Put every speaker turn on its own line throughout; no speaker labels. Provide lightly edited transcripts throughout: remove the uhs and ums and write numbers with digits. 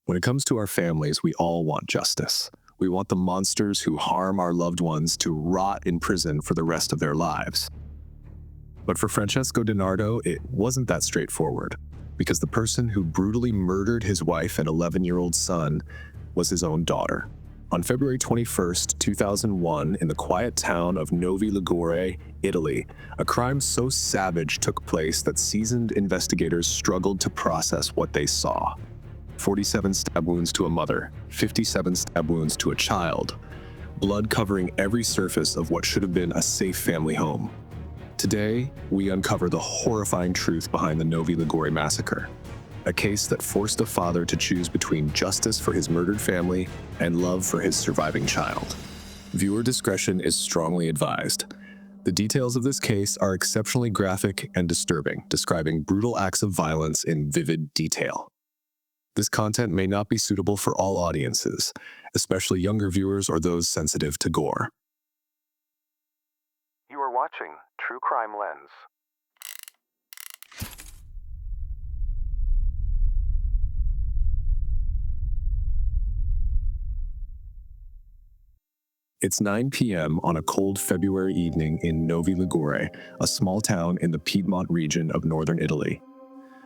When it comes to our families, we all want justice. We want the monsters who harm our loved ones to rot in prison for the rest of their lives. But for Francesco DiNardo, it wasn't that straightforward, because the person who brutally murdered his wife and 11-year-old son was his own daughter. On February 21st, 2001, in the quiet town of Novi Ligure, Italy, a crime so savage took place that seasoned investigators struggled to process what they saw. 47 stab wounds to a mother, 57 stab wounds to a child, blood covering every surface of what should have been a safe family home. Today, we uncover the horrifying truth behind the Novi Ligure Massacre, a case that forced a father to choose between justice for his murdered family and love for his surviving child. Viewer discretion is strongly advised. The details of this case are exceptionally graphic and disturbing, describing brutal acts of violence in vivid detail. This content may not be suitable for all audiences, especially younger viewers or those sensitive to gore.
You are watching True Crime Lens.
It's 9 p.m. on a cold February evening in Novi Ligure, a small town in the Piedmont region of northern Italy.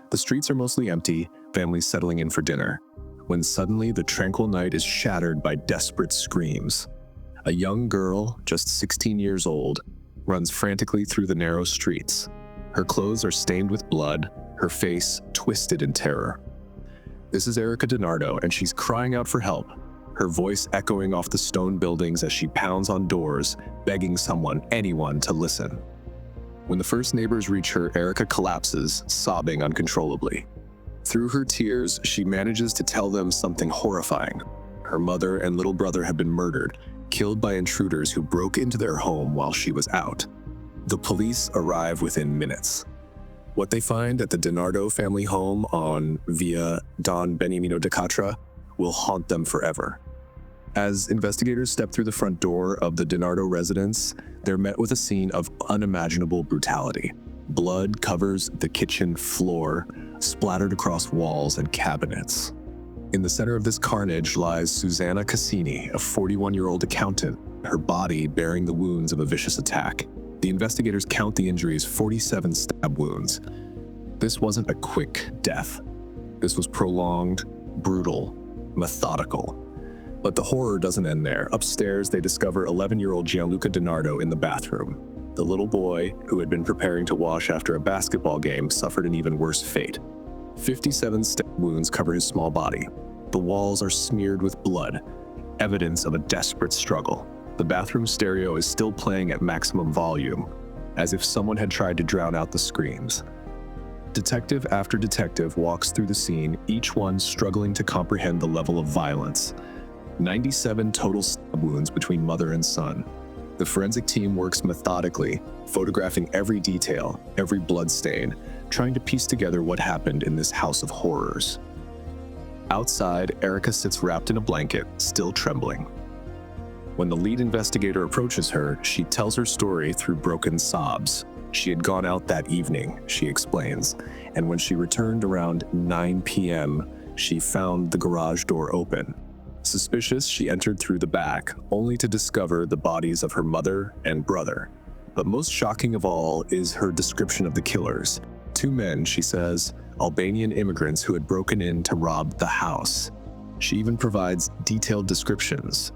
The streets are mostly empty, families settling in for dinner, when suddenly the tranquil night is shattered by desperate screams. A young girl, just 16 years old, runs frantically through the narrow streets. Her clothes are stained with blood, her face twisted in terror. This is Erika DiNardo, and she's crying out for help, her voice echoing off the stone buildings as she pounds on doors, begging someone, anyone, to listen. When the first neighbors reach her, Erika collapses, sobbing uncontrollably. Through her tears, she manages to tell them something horrifying. Her mother and little brother have been murdered, killed by intruders who broke into their home while she was out. The police arrive within minutes. What they find at the DiNardo family home on Via Don Beniamino de Catra will haunt them forever. As investigators step through the front door of the DiNardo residence, they're met with a scene of unimaginable brutality. Blood covers the kitchen floor, splattered across walls and cabinets. In the center of this carnage lies Susanna Cassini, a 41-year-old accountant, her body bearing the wounds of a vicious attack. The investigators count the injuries 47 stab wounds. This wasn't a quick death. This was prolonged, brutal, methodical. But the horror doesn't end there. Upstairs, they discover 11-year-old Gianluca DiNardo in the bathroom. The little boy, who had been preparing to wash after a basketball game, suffered an even worse fate. 57 stab wounds cover his small body. The walls are smeared with blood, evidence of a desperate struggle. The bathroom stereo is still playing at maximum volume, as if someone had tried to drown out the screams. Detective after detective walks through the scene, each one struggling to comprehend the level of violence. 97 total stab wounds between mother and son. The forensic team works methodically, photographing every detail, every blood stain, trying to piece together what happened in this house of horrors. Outside, Erika sits wrapped in a blanket, still trembling. When the lead investigator approaches her, she tells her story through broken sobs. She had gone out that evening, she explains, and when she returned around 9 p.m., she found the garage door open. Suspicious, she entered through the back, only to discover the bodies of her mother and brother. But most shocking of all is her description of the killers. 2 men, she says, Albanian immigrants who had broken in to rob the house. She even provides detailed descriptions: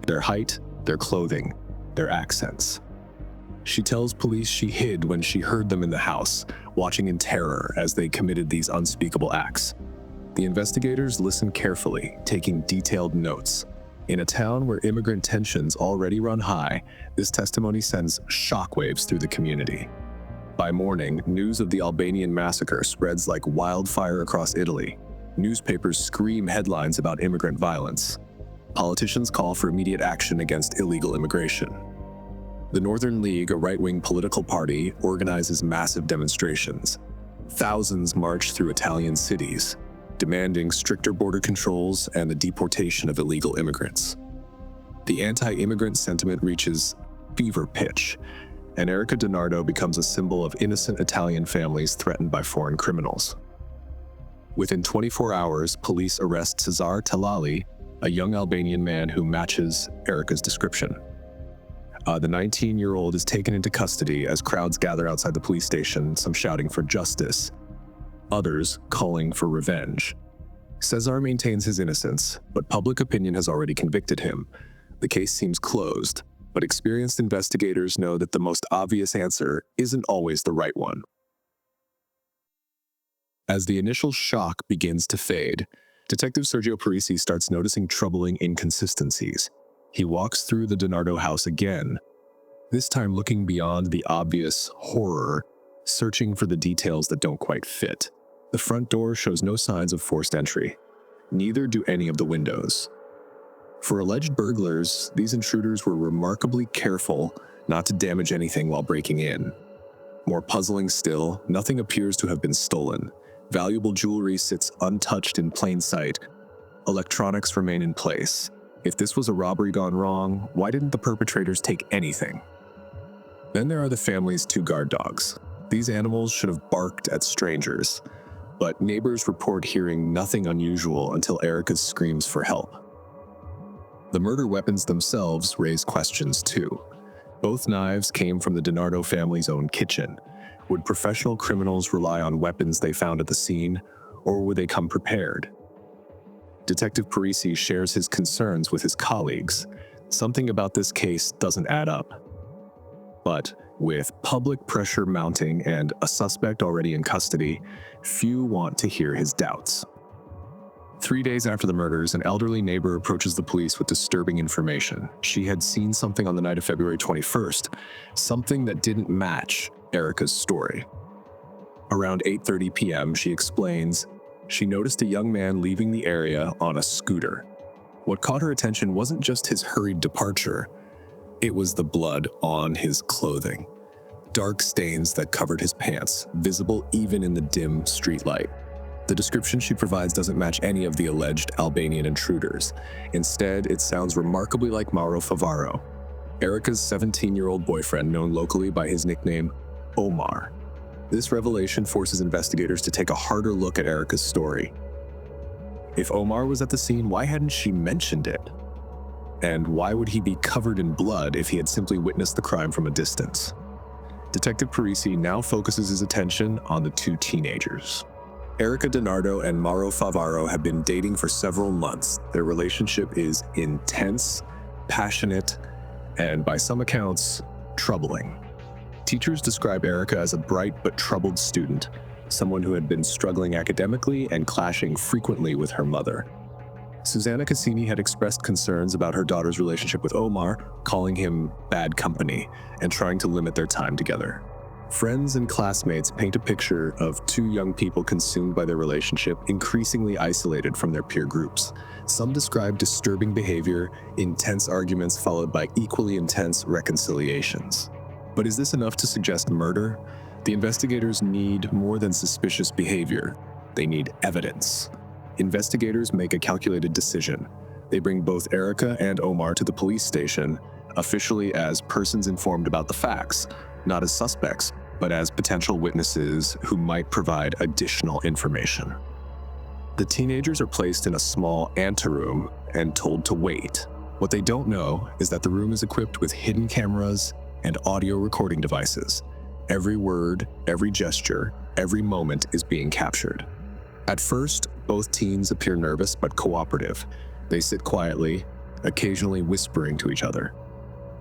their height, their clothing, their accents. She tells police she hid when she heard them in the house, watching in terror as they committed these unspeakable acts. The investigators listen carefully, taking detailed notes. In a town where immigrant tensions already run high, this testimony sends shockwaves through the community. By morning, news of the Albanian massacre spreads like wildfire across Italy. Newspapers scream headlines about immigrant violence. Politicians call for immediate action against illegal immigration. The Northern League, a right-wing political party, organizes massive demonstrations. Thousands march through Italian cities, demanding stricter border controls and the deportation of illegal immigrants. The anti-immigrant sentiment reaches fever pitch, and Erika DiNardo becomes a symbol of innocent Italian families threatened by foreign criminals. Within 24 hours, police arrest Cesar Talali, a young Albanian man who matches Erika's description. The 19-year-old is taken into custody as crowds gather outside the police station, some shouting for justice, others calling for revenge. Cesar maintains his innocence, but public opinion has already convicted him. The case seems closed, but experienced investigators know that the most obvious answer isn't always the right one. As the initial shock begins to fade, Detective Sergio Parisi starts noticing troubling inconsistencies. He walks through the Nardo house again, this time looking beyond the obvious horror, searching for the details that don't quite fit. The front door shows no signs of forced entry. Neither do any of the windows. For alleged burglars, these intruders were remarkably careful not to damage anything while breaking in. More puzzling still, nothing appears to have been stolen. Valuable jewelry sits untouched in plain sight. Electronics remain in place. If this was a robbery gone wrong, why didn't the perpetrators take anything? Then there are the family's 2 guard dogs. These animals should have barked at strangers, but neighbors report hearing nothing unusual until Erika screams for help. The murder weapons themselves raise questions too. Both knives came from the DiNardo family's own kitchen. Would professional criminals rely on weapons they found at the scene, or would they come prepared? Detective Parisi shares his concerns with his colleagues. Something about this case doesn't add up. But with public pressure mounting and a suspect already in custody, few want to hear his doubts. 3 days after the murders, an elderly neighbor approaches the police with disturbing information. She had seen something on the night of February 21st, something that didn't match Erika's story. Around 8:30 p.m., she explains she noticed a young man leaving the area on a scooter. What caught her attention wasn't just his hurried departure, it was the blood on his clothing. Dark stains that covered his pants, visible even in the dim streetlight. The description she provides doesn't match any of the alleged Albanian intruders. Instead, it sounds remarkably like Mauro Favaro, Erika's 17-year-old boyfriend known locally by his nickname, Omar. This revelation forces investigators to take a harder look at Erika's story. If Omar was at the scene, why hadn't she mentioned it? And why would he be covered in blood if he had simply witnessed the crime from a distance? Detective Parisi now focuses his attention on the 2 teenagers. Erika DiNardo and Mauro Favaro have been dating for several months. Their relationship is intense, passionate, and by some accounts, troubling. Teachers describe Erika as a bright but troubled student, someone who had been struggling academically and clashing frequently with her mother. Susanna Cassini had expressed concerns about her daughter's relationship with Omar, calling him bad company and trying to limit their time together. Friends and classmates paint a picture of 2 young people consumed by their relationship, increasingly isolated from their peer groups. Some describe disturbing behavior, intense arguments followed by equally intense reconciliations. But is this enough to suggest murder? The investigators need more than suspicious behavior. They need evidence. Investigators make a calculated decision. They bring both Erika and Omar to the police station, officially as persons informed about the facts, not as suspects, but as potential witnesses who might provide additional information. The teenagers are placed in a small anteroom and told to wait. What they don't know is that the room is equipped with hidden cameras and audio recording devices. Every word, every gesture, every moment is being captured. At first, both teens appear nervous but cooperative. They sit quietly, occasionally whispering to each other.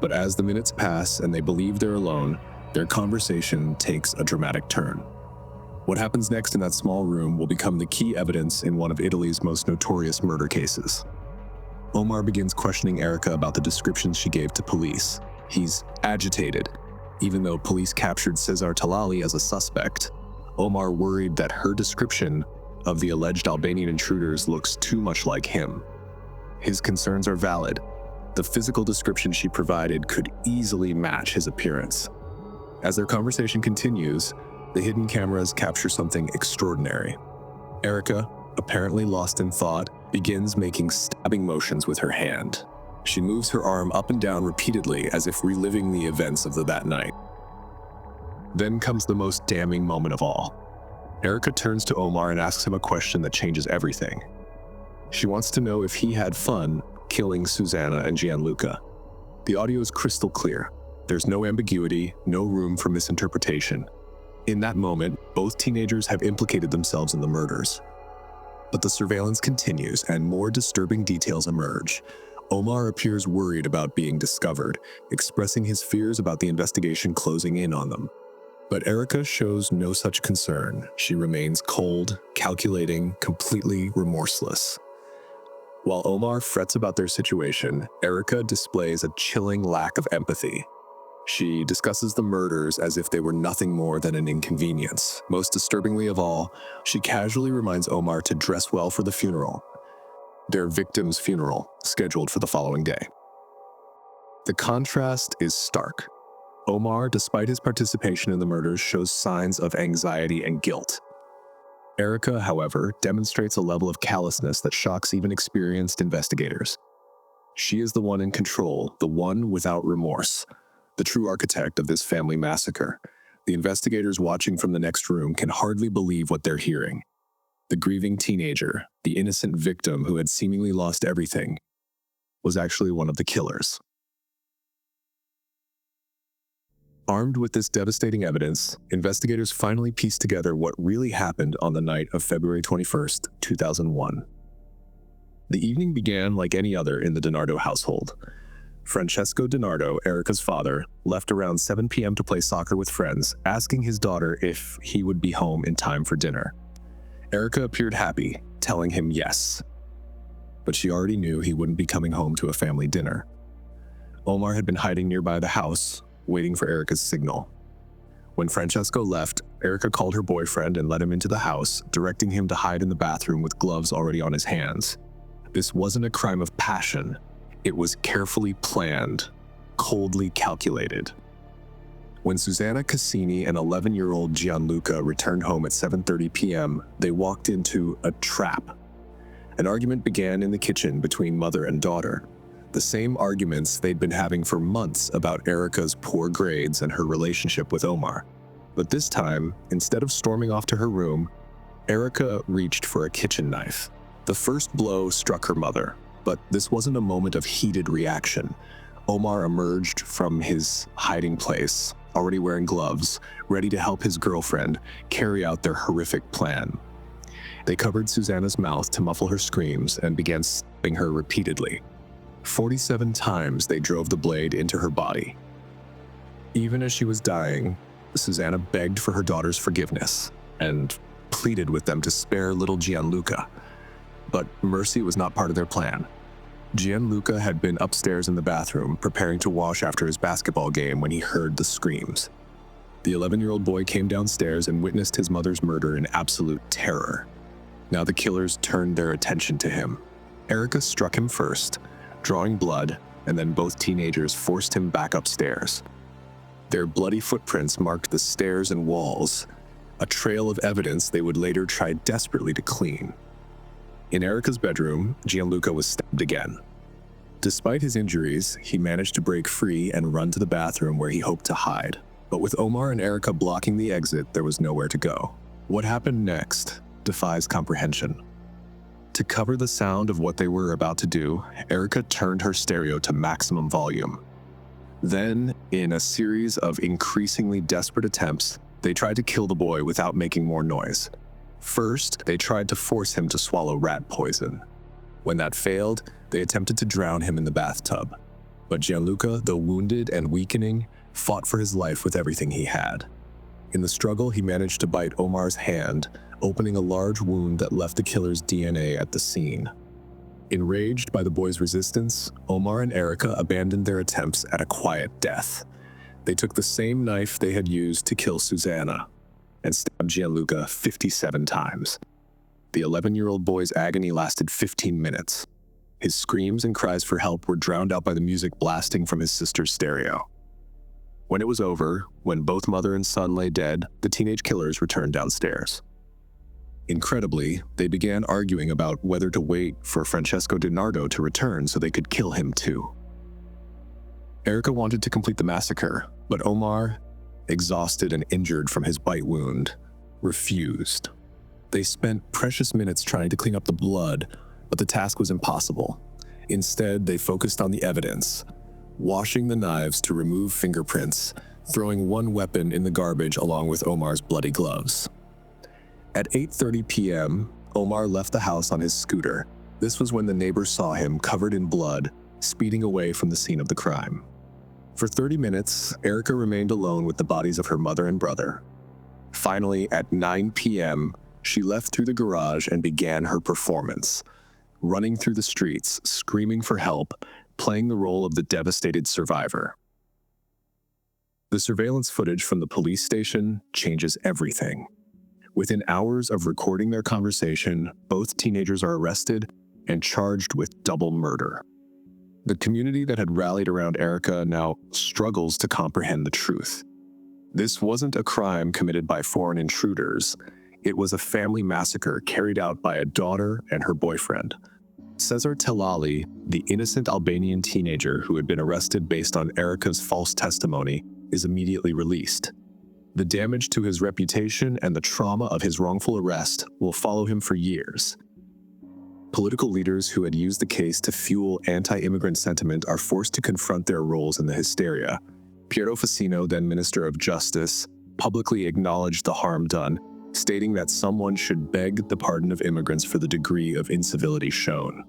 But as the minutes pass and they believe they're alone, their conversation takes a dramatic turn. What happens next in that small room will become the key evidence in one of Italy's most notorious murder cases. Omar begins questioning Erika about the descriptions she gave to police. He's agitated. Even though police captured Cesar Talali as a suspect, Omar worried that her description of the alleged Albanian intruders looks too much like him. His concerns are valid. The physical description she provided could easily match his appearance. As their conversation continues, the hidden cameras capture something extraordinary. Erika, apparently lost in thought, begins making stabbing motions with her hand. She moves her arm up and down repeatedly as if reliving the events of that night. Then comes the most damning moment of all. Erika turns to Omar and asks him a question that changes everything. She wants to know if he had fun killing Susanna and Gianluca. The audio is crystal clear. There's no ambiguity, no room for misinterpretation. In that moment, both teenagers have implicated themselves in the murders. But the surveillance continues and more disturbing details emerge. Omar appears worried about being discovered, expressing his fears about the investigation closing in on them. But Erika shows no such concern. She remains cold, calculating, completely remorseless. While Omar frets about their situation, Erika displays a chilling lack of empathy. She discusses the murders as if they were nothing more than an inconvenience. Most disturbingly of all, she casually reminds Omar to dress well for the funeral. Their victim's funeral, scheduled for the following day. The contrast is stark. Omar, despite his participation in the murders, shows signs of anxiety and guilt. Erika, however, demonstrates a level of callousness that shocks even experienced investigators. She is the one in control, the one without remorse, the true architect of this family massacre. The investigators watching from the next room can hardly believe what they're hearing. The grieving teenager, the innocent victim who had seemingly lost everything, was actually one of the killers. Armed with this devastating evidence, investigators finally piece together what really happened on the night of February 21st, 2001. The evening began like any other in the DiNardo household. Francesco DiNardo, Erika's father, left around 7 p.m. to play soccer with friends, asking his daughter if he would be home in time for dinner. Erika appeared happy, telling him yes. But she already knew he wouldn't be coming home to a family dinner. Omar had been hiding nearby the house, waiting for Erika's signal. When Francesco left, Erika called her boyfriend and let him into the house, directing him to hide in the bathroom with gloves already on his hands. This wasn't a crime of passion. It was carefully planned, coldly calculated. When Susanna Cassini and 11-year-old Gianluca returned home at 7:30 p.m., they walked into a trap. An argument began in the kitchen between mother and daughter. The same arguments they'd been having for months about Erika's poor grades and her relationship with Omar. But this time, instead of storming off to her room, Erika reached for a kitchen knife. The first blow struck her mother, but this wasn't a moment of heated reaction. Omar emerged from his hiding place, already wearing gloves, ready to help his girlfriend carry out their horrific plan. They covered Susanna's mouth to muffle her screams and began stabbing her repeatedly. 47 times they drove the blade into her body. Even as she was dying, Susanna begged for her daughter's forgiveness and pleaded with them to spare little Gianluca. But mercy was not part of their plan. Gianluca had been upstairs in the bathroom, preparing to wash after his basketball game when he heard the screams. The 11-year-old boy came downstairs and witnessed his mother's murder in absolute terror. Now the killers turned their attention to him. Erika struck him first, drawing blood, and then both teenagers forced him back upstairs. Their bloody footprints marked the stairs and walls, a trail of evidence they would later try desperately to clean. In Erika's bedroom, Gianluca was stabbed again. Despite his injuries, he managed to break free and run to the bathroom where he hoped to hide. But with Omar and Erika blocking the exit, there was nowhere to go. What happened next defies comprehension. To cover the sound of what they were about to do, Erika turned her stereo to maximum volume. Then, in a series of increasingly desperate attempts, they tried to kill the boy without making more noise. First, they tried to force him to swallow rat poison. When that failed, they attempted to drown him in the bathtub. But Gianluca, though wounded and weakening, fought for his life with everything he had. In the struggle, he managed to bite Omar's hand, opening a large wound that left the killer's DNA at the scene. Enraged by the boy's resistance, Omar and Erika abandoned their attempts at a quiet death. They took the same knife they had used to kill Susanna and stabbed Gianluca 57 times. The 11-year-old boy's agony lasted 15 minutes. His screams and cries for help were drowned out by the music blasting from his sister's stereo. When it was over, when both mother and son lay dead, the teenage killers returned downstairs. Incredibly, they began arguing about whether to wait for Francesco DiNardo to return so they could kill him too. Erika wanted to complete the massacre, but Omar, exhausted and injured from his bite wound, refused. They spent precious minutes trying to clean up the blood, but the task was impossible. Instead, they focused on the evidence, washing the knives to remove fingerprints, throwing one weapon in the garbage along with Omar's bloody gloves. At 8:30 p.m., Omar left the house on his scooter. This was when the neighbors saw him covered in blood, speeding away from the scene of the crime. For 30 minutes, Erika remained alone with the bodies of her mother and brother. Finally, at 9 p.m., she left through the garage and began her performance, running through the streets, screaming for help, playing the role of the devastated survivor. The surveillance footage from the police station changes everything. Within hours of recording their conversation, both teenagers are arrested and charged with double murder. The community that had rallied around Erika now struggles to comprehend the truth. This wasn't a crime committed by foreign intruders. It was a family massacre carried out by a daughter and her boyfriend. Cesar Telali, the innocent Albanian teenager who had been arrested based on Erika's false testimony, is immediately released. The damage to his reputation and the trauma of his wrongful arrest will follow him for years. Political leaders who had used the case to fuel anti-immigrant sentiment are forced to confront their roles in the hysteria. Piero Fassino, then Minister of Justice, publicly acknowledged the harm done, stating that someone should beg the pardon of immigrants for the degree of incivility shown.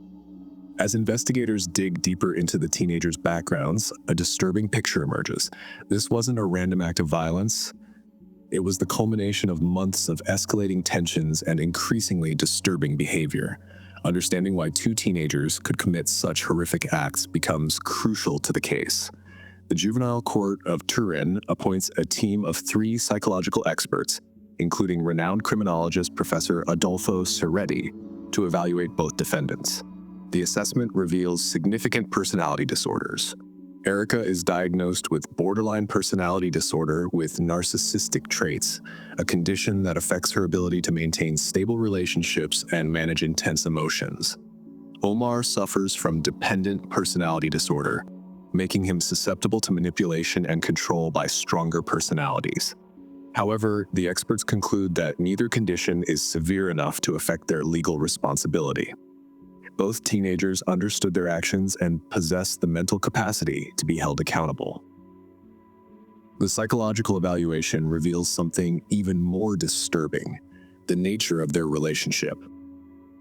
As investigators dig deeper into the teenagers' backgrounds, a disturbing picture emerges. This wasn't a random act of violence. It was the culmination of months of escalating tensions and increasingly disturbing behavior. Understanding why two teenagers could commit such horrific acts becomes crucial to the case. The Juvenile Court of Turin appoints a team of 3 psychological experts, including renowned criminologist Professor Adolfo Ceretti, to evaluate both defendants. The assessment reveals significant personality disorders. Erika is diagnosed with borderline personality disorder with narcissistic traits, a condition that affects her ability to maintain stable relationships and manage intense emotions. Omar suffers from dependent personality disorder, making him susceptible to manipulation and control by stronger personalities. However, the experts conclude that neither condition is severe enough to affect their legal responsibility. Both teenagers understood their actions and possessed the mental capacity to be held accountable. The psychological evaluation reveals something even more disturbing: the nature of their relationship.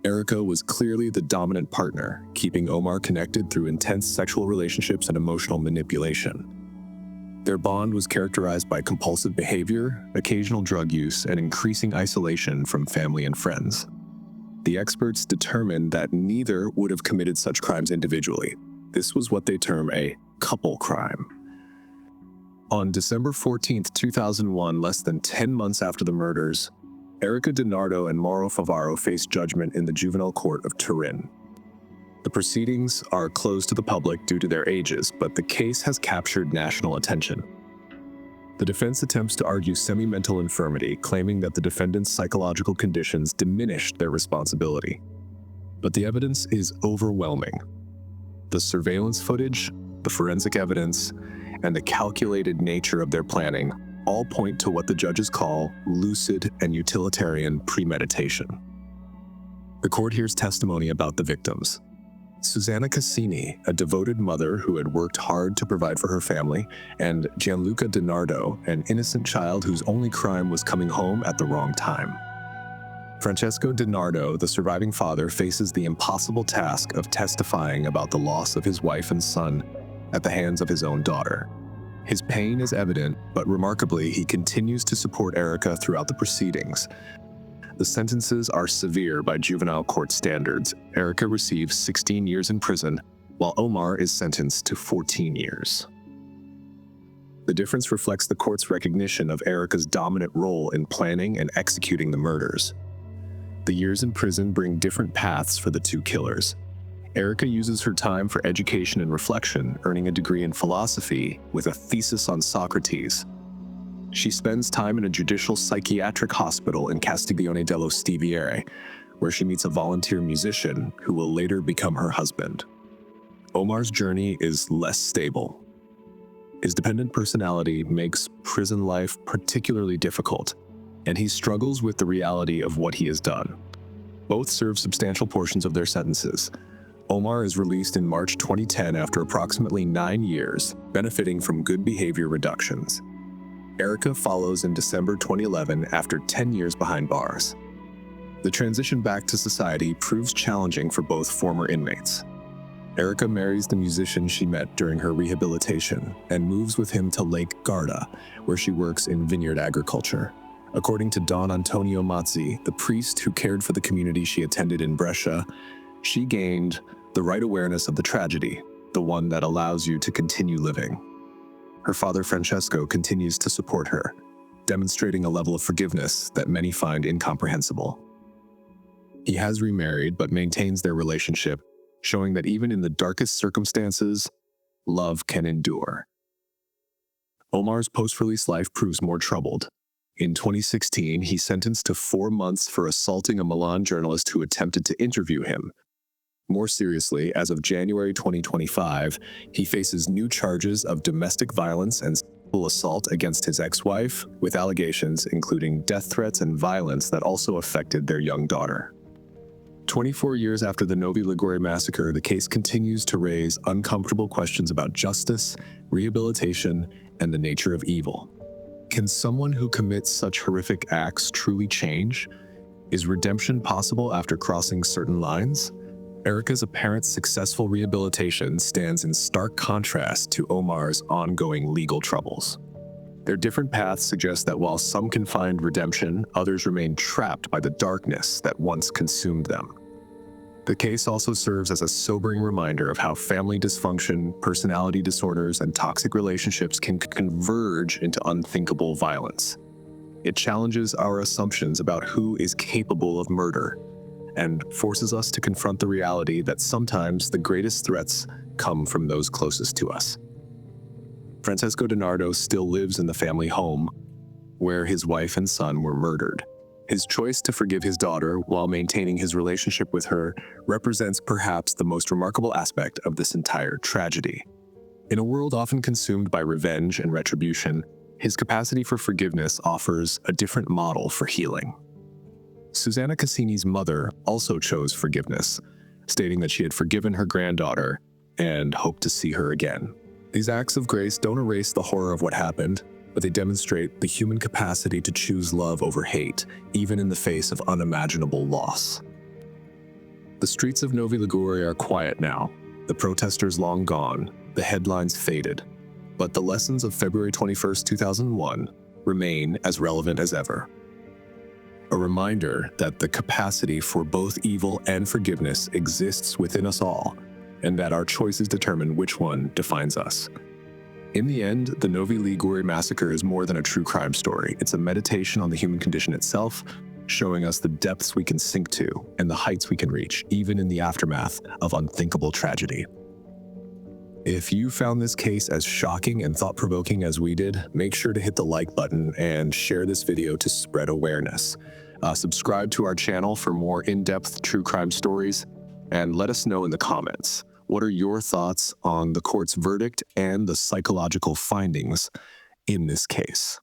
Erika was clearly the dominant partner, keeping Omar connected through intense sexual relationships and emotional manipulation. Their bond was characterized by compulsive behavior, occasional drug use, and increasing isolation from family and friends. The experts determined that neither would have committed such crimes individually. This was what they term a couple crime. On December 14, 2001, less than 10 months after the murders, Erika Nardo and Mauro Favaro faced judgment in the Juvenile Court of Turin. The proceedings are closed to the public due to their ages, but the case has captured national attention. The defense attempts to argue semi-mental infirmity, claiming that the defendants' psychological conditions diminished their responsibility. But the evidence is overwhelming. The surveillance footage, the forensic evidence, and the calculated nature of their planning all point to what the judges call lucid and utilitarian premeditation. The court hears testimony about the victims. Susanna Cassini, a devoted mother who had worked hard to provide for her family, and Gianluca DiNardo, an innocent child whose only crime was coming home at the wrong time. Francesco DiNardo, the surviving father, faces the impossible task of testifying about the loss of his wife and son at the hands of his own daughter. His pain is evident, but remarkably, he continues to support Erika throughout the proceedings. The sentences are severe by juvenile court standards. Erika receives 16 years in prison, while Omar is sentenced to 14 years. The difference reflects the court's recognition of Erika's dominant role in planning and executing the murders. The years in prison bring different paths for the two killers. Erika uses her time for education and reflection, earning a degree in philosophy with a thesis on Socrates. She spends time in a judicial psychiatric hospital in Castiglione dello Stiviere, where she meets a volunteer musician who will later become her husband. Omar's journey is less stable. His dependent personality makes prison life particularly difficult. and he struggles with the reality of what he has done. Both serve substantial portions of their sentences. Omar is released in March 2010 after approximately 9 years, benefiting from good behavior reductions. Erika follows in December 2011 after 10 years behind bars. The transition back to society proves challenging for both former inmates. Erika marries the musician she met during her rehabilitation and moves with him to Lake Garda, where she works in vineyard agriculture. According to Don Antonio Mazzi, the priest who cared for the community she attended in Brescia, she gained the right awareness of the tragedy, the one that allows you to continue living. Her father Francesco continues to support her, demonstrating a level of forgiveness that many find incomprehensible. He has remarried but maintains their relationship, showing that even in the darkest circumstances, love can endure. Omar's post-release life proves more troubled. In 2016, he's sentenced to 4 months for assaulting a Milan journalist who attempted to interview him. More seriously, as of January 2025, he faces new charges of domestic violence and sexual assault against his ex-wife, with allegations including death threats and violence that also affected their young daughter. 24 years after the Novi Ligure Massacre, the case continues to raise uncomfortable questions about justice, rehabilitation, and the nature of evil. Can someone who commits such horrific acts truly change? Is redemption possible after crossing certain lines? Erika's apparent successful rehabilitation stands in stark contrast to Omar's ongoing legal troubles. Their different paths suggest that while some can find redemption, others remain trapped by the darkness that once consumed them. The case also serves as a sobering reminder of how family dysfunction, personality disorders, and toxic relationships can converge into unthinkable violence. It challenges our assumptions about who is capable of murder and forces us to confront the reality that sometimes the greatest threats come from those closest to us. Francesco Nardo still lives in the family home, where his wife and son were murdered. His choice to forgive his daughter while maintaining his relationship with her represents perhaps the most remarkable aspect of this entire tragedy. In a world often consumed by revenge and retribution, his capacity for forgiveness offers a different model for healing. Susanna Cassini's mother also chose forgiveness, stating that she had forgiven her granddaughter and hoped to see her again. These acts of grace don't erase the horror of what happened, but they demonstrate the human capacity to choose love over hate, even in the face of unimaginable loss. The streets of Novi Ligure are quiet now, the protesters long gone, the headlines faded, but the lessons of February 21, 2001 remain as relevant as ever. A reminder that the capacity for both evil and forgiveness exists within us all, and that our choices determine which one defines us. In the end, the Novi Ligure Massacre is more than a true crime story. It's a meditation on the human condition itself, showing us the depths we can sink to and the heights we can reach, even in the aftermath of unthinkable tragedy. If you found this case as shocking and thought-provoking as we did, make sure to hit the like button and share this video to spread awareness. Subscribe to our channel for more in-depth true crime stories, and let us know in the comments. What are your thoughts on the court's verdict and the psychological findings in this case?